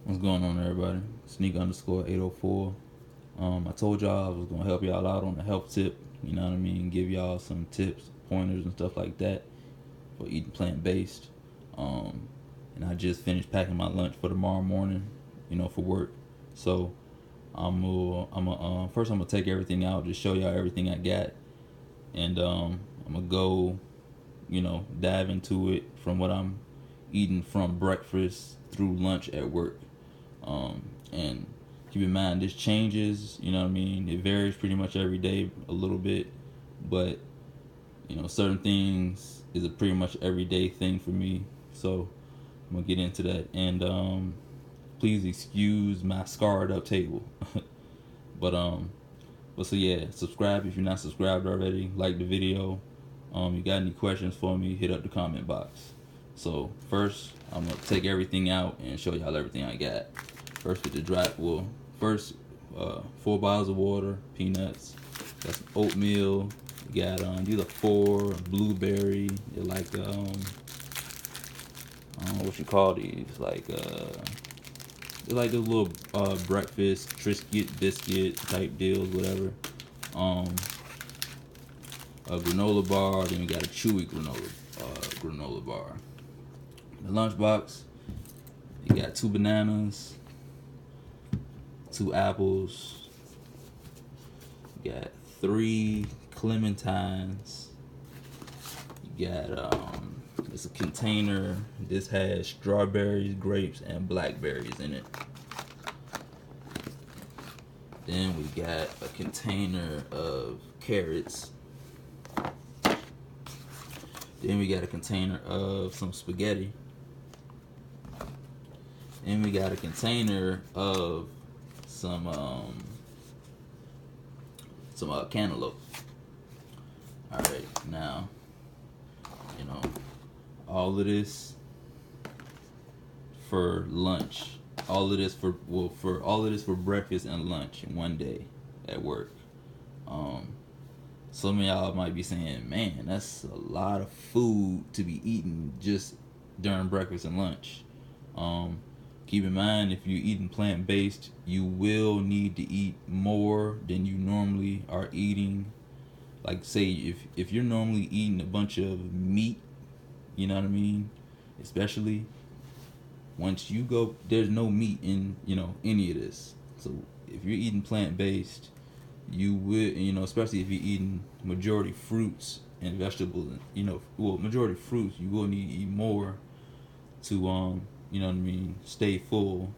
What's going on, everybody? Sneak underscore 804. I told y'all I was gonna help y'all out on the health tip. You know what I mean? Give y'all some tips, pointers, and stuff like that for eating plant based. Um, and I just finished packing my lunch for tomorrow morning. For work. So first I'm gonna take everything out, just show y'all everything I got, and I'm gonna go, dive into it from what I'm eating from breakfast through lunch at work. And keep in mind, this changes. You know what I mean? It varies pretty much every day a little bit, but certain things is a pretty much everyday thing for me. So I'm gonna get into that, and please excuse my scarred up table. but so yeah, subscribe if you're not subscribed already. Like the video. You got any questions for me? Hit up the comment box. So first, I'm gonna take everything out and show y'all everything I got. First, get the dry. Well, first, 4 bottles of water, peanuts. Got some oatmeal. You got these are 4 blueberry. They're like I don't know what you call these. They're like those little breakfast Triscuit biscuit type deals, whatever. Um, a granola bar. Then we got a chewy granola bar. The lunchbox. You got 2 bananas, 2 apples. You got 3 clementines. You got it's a container. This has strawberries, grapes, and blackberries in it. Then we got a container of carrots. Then we got a container of some spaghetti. Then we got a container of some cantaloupe. All right, now all of this for lunch. All of this for breakfast and lunch in one day at work. Some of y'all might be saying, "Man, that's a lot of food to be eating just during breakfast and lunch." Keep in mind, if you're eating plant based, you will need to eat more than you normally are eating. Like, say, if you're normally eating a bunch of meat, you know what I mean? Especially once you go, there's no meat in any of this. So if you're eating plant based, you will, especially if you're eating majority fruits and vegetables, majority fruits, you will need to eat more to stay full.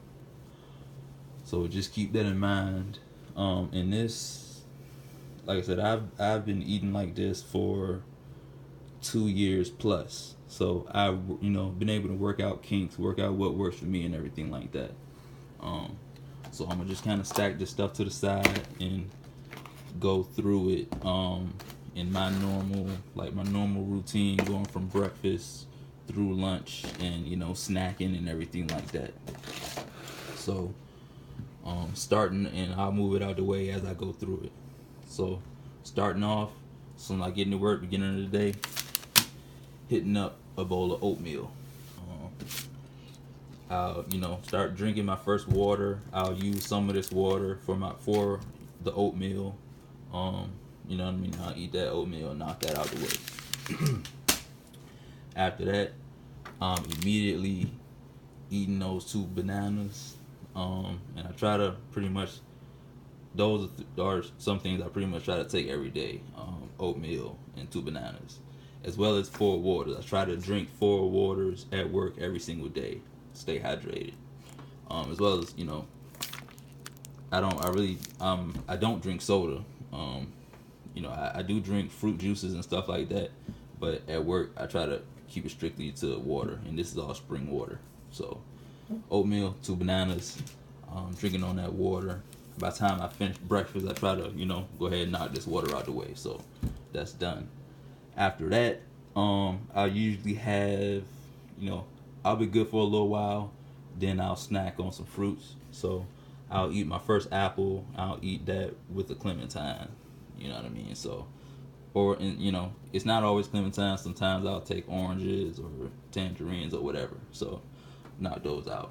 So just keep that in mind. And this, like I said, I've been eating like this for 2 years plus. So I've been able to work out kinks, work out what works for me, and everything like that. So I'm gonna just kind of stack this stuff to the side and go through it in my normal routine, going from breakfast through lunch and snacking and everything like that. So starting, and I'll move it out the way as I go through it. So starting off, so when I get into work beginning of the day, hitting up a bowl of oatmeal. I'll start drinking my first water. I'll use some of this water for the oatmeal. You know what I mean? I'll eat that oatmeal and knock that out the way. After that, immediately eating those 2 bananas. And I try to pretty much, those are some things I pretty much try to take every day. Oatmeal and 2 bananas, as well as 4 waters. I try to drink 4 waters at work every single day. Stay hydrated. As well as I don't drink soda. I do drink fruit juices and stuff like that, but at work I try to keep it strictly to water, and this is all spring water. So oatmeal, 2 bananas, drinking on that water. By the time I finish breakfast, I try to go ahead and knock this water out the way. So that's done. After that, I usually have I'll be good for a little while. Then I'll snack on some fruits. So I'll eat my first apple. I'll eat that with a clementine. You know what I mean? So, it's not always clementine. Sometimes I'll take oranges or tangerines or whatever. So knock those out.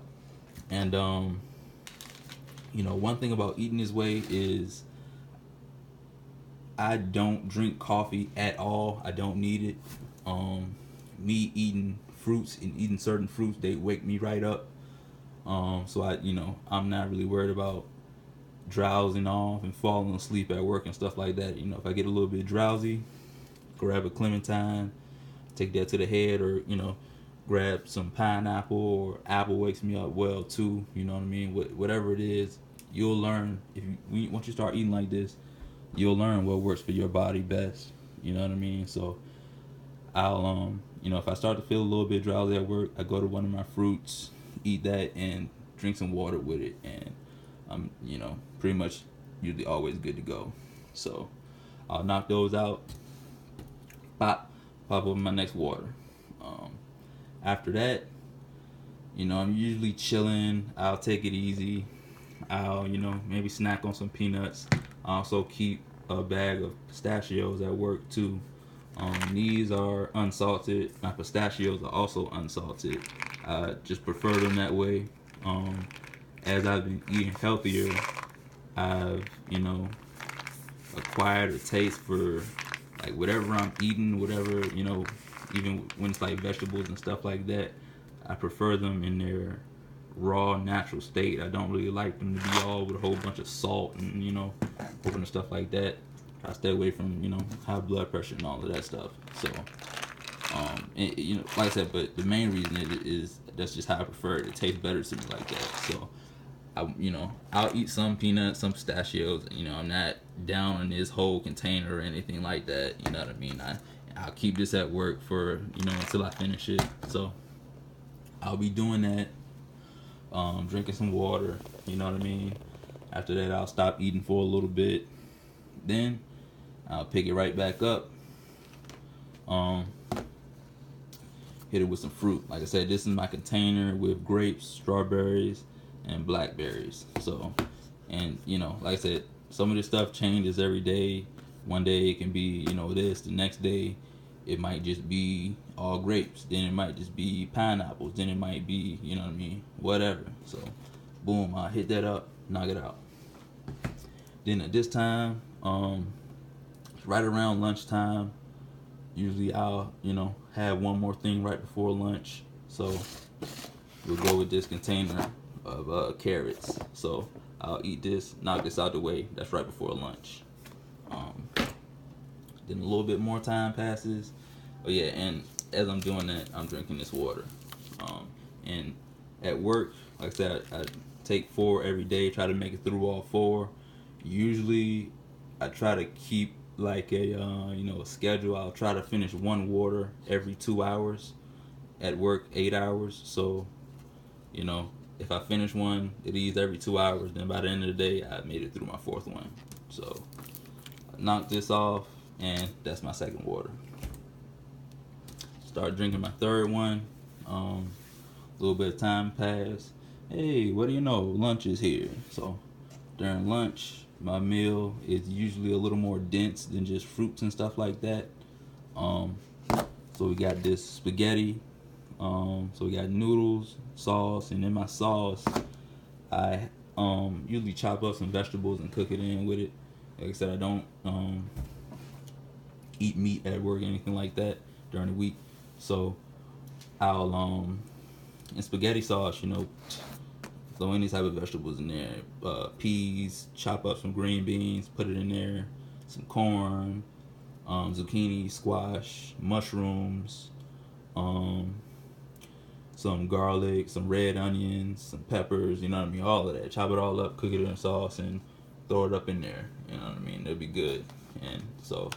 And one thing about eating this way is I don't drink coffee at all. I don't need it. Me eating fruits and eating certain fruits, they wake me right up. So I'm not really worried about drowsing off and falling asleep at work and stuff like that. If I get a little bit drowsy, grab a clementine, take that to the head, or grab some pineapple or apple wakes me up well too. You know what I mean? Whatever it is, you'll learn once you start eating like this, you'll learn what works for your body best. You know what I mean? So I'll if I start to feel a little bit drowsy at work, I go to one of my fruits, eat that, and drink some water with it, and I'm pretty much usually always good to go. So I'll knock those out, pop up my next water. After that, I'm usually chilling. I'll take it easy. I'll maybe snack on some peanuts. I also keep a bag of pistachios at work too. These are unsalted. My pistachios are also unsalted. I just prefer them that way. As I've been eating healthier, I've acquired a taste for like whatever I'm eating, whatever even when it's like vegetables and stuff like that. I prefer them in their raw, natural state. I don't really like them to be all with a whole bunch of salt and and stuff like that. I stay away from high blood pressure and all of that stuff. So like I said, but the main reason is that's just how I prefer it. It tastes better to me like that. So I'll eat some peanuts, some pistachios. I'm not down on this whole container or anything like that. You know what I mean? I'll keep this at work for until I finish it. So I'll be doing that. Drinking some water. You know what I mean? After that, I'll stop eating for a little bit. Then I'll pick it right back up. Hit it with some fruit. Like I said, this is my container with grapes, strawberries, and blackberries. So, and like I said, some of this stuff changes every day. One day it can be this. The next day it might just be all grapes. Then it might just be pineapples. Then it might be whatever. So, boom, I'll hit that up, knock it out. Then at this time, right around lunchtime, usually I'll have one more thing right before lunch. So we'll go with this container of carrots. So I'll eat this, knock this out the way. That's right before lunch. Then a little bit more time passes. Oh yeah, and as I'm doing that, I'm drinking this water. And at work, like I said, I take 4 every day. Try to make it through all 4. Usually, I try to keep like a schedule. I'll try to finish 1 water every 2 hours. At work, 8 hours. So, if I finish one, it is every 2 hours. Then by the end of the day, I made it through my 4th one. So, I knocked this off, and that's my 2nd water. Start drinking my 3rd one. A little bit of time passed. Hey, what do you know? Lunch is here. So, during lunch, my meal is usually a little more dense than just fruits and stuff like that. So we got this spaghetti. So we got noodles, sauce, and in my sauce, I usually chop up some vegetables and cook it in with it. Like I said, I don't eat meat at work or anything like that during the week. So I'll in spaghetti sauce, throw any type of vegetables in there. Peas, chop up some green beans, put it in there. Some corn, zucchini, squash, mushrooms, some garlic, some red onions, some peppers, all of that. Chop it all up, cook it in sauce, and throw it up in there. It'll be good. And so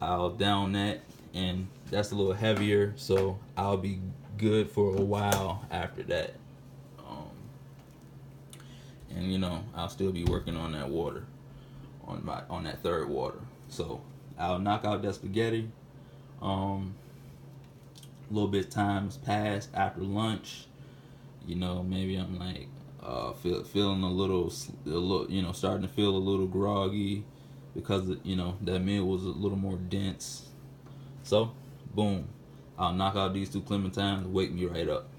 I'll down that, and that's a little heavier, so I'll be good for a while after that. And I'll still be working on that water, on that 3rd water. So I'll knock out that spaghetti. A little bit of time has passed after lunch. Maybe I'm like feeling a little, starting to feel a little groggy because that meal was a little more dense. So, boom, I'll knock out these 2 clementines, wake me right up.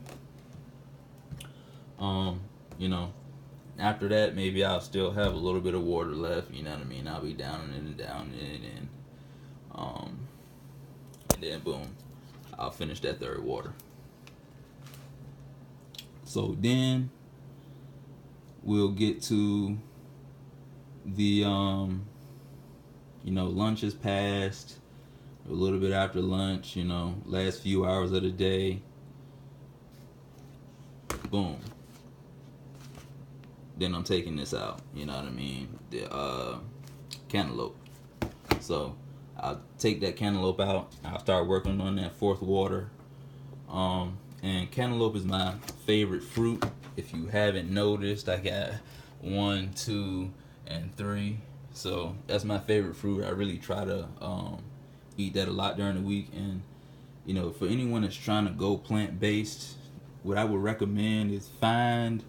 You know, after that, maybe I'll still have a little bit of water left. You know what I mean? I'll be downing it and downing it, um, and then boom, I'll finish that third water. So then we'll get to the lunch is passed. A little bit after lunch, last few hours of the day. Boom. Then I'm taking this out. You know what I mean? The cantaloupe. So I'll take that cantaloupe out. I'll start working on that fourth water. And cantaloupe is my favorite fruit. If you haven't noticed, I got 1, 2, and 3. So that's my favorite fruit. I really try to eat that a lot during the week. And for anyone that's trying to go plant-based, what I would recommend is find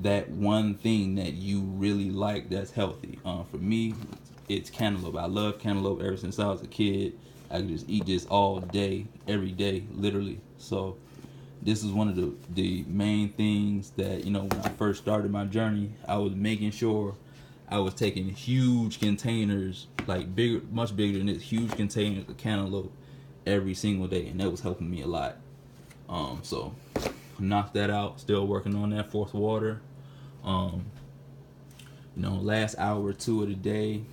that one thing that you really like that's healthy. For me, it's cantaloupe. I love cantaloupe ever since I was a kid. I could just eat this all day, every day, literally. So this is one of the main things that, when I first started my journey, I was making sure I was taking huge containers, like bigger, much bigger than this, huge containers of cantaloupe every single day, and that was helping me a lot. So knocked that out. Still working on that fourth water. Last hour or two of the day,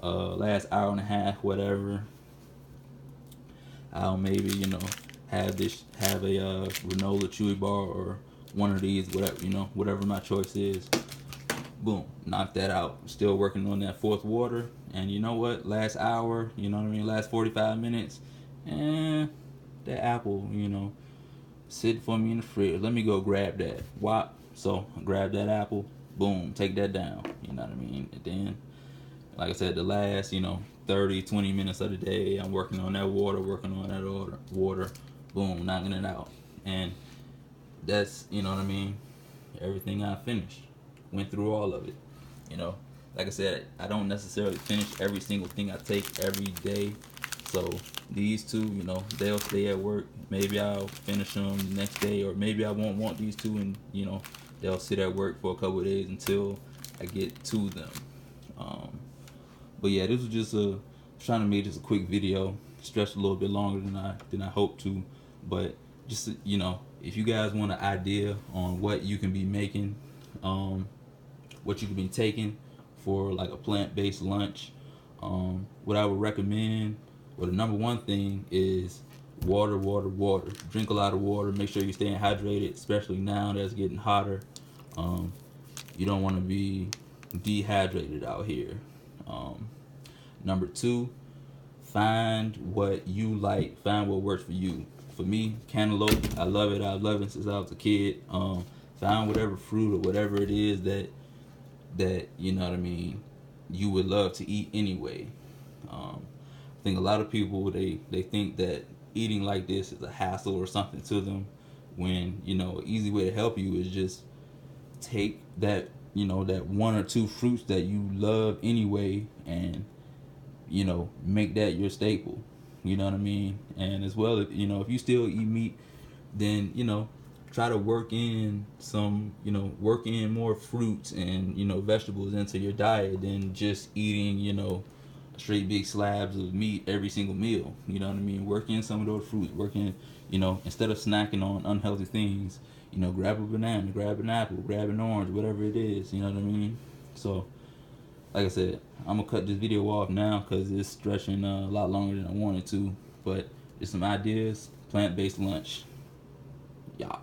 last hour and a half, whatever. I'll maybe have a granola chewy bar or one of these, whatever my choice is. Boom, knock that out. Still working on that fourth water. And you know what? Last hour, last 45 minutes, and that apple, sit for me in the fridge. Let me go grab that. Wop. So grab that apple. Boom, take that down. You know what I mean? And then, like I said, the last, 30, 20 minutes of the day, I'm working on that water, water. Boom, knocking it out. And that's, everything I finished. Went through all of it. Like I said, I don't necessarily finish every single thing I take every day. So these two, they'll stay at work. Maybe I'll finish them the next day, or maybe I won't want these two, and they'll sit at work for a couple of days until I get to them. But yeah, this was just trying to make this a quick video. Stretched a little bit longer than I hoped to, but just if you guys want an idea on what you can be making, what you can be taking for like a plant-based lunch, what I would recommend, well, the number one thing is water. Drink a lot of water. Make sure you're staying hydrated, especially now that it's getting hotter. You don't want to be dehydrated out here. Number two, find what you like. Find what works for you. For me, cantaloupe, I love it. I've loved it since I was a kid. Find whatever fruit or whatever it is that you would love to eat anyway. I think a lot of people they think that eating like this is a hassle or something to them, when an easy way to help you is just take that that one or two fruits that you love anyway, and make that your staple. You know what I mean? And as well, if you still eat meat, then try to work in more fruits and vegetables into your diet than just eating straight big slabs of meat every single meal. You know what I mean? Work in some of those fruits. Work in instead of snacking on unhealthy things, grab a banana, grab an apple, grab an orange, whatever it is. You know what I mean? So, like I said, I'm gonna cut this video off now because it's stretching a lot longer than I wanted to. But just some ideas, plant-based lunch. Yeah.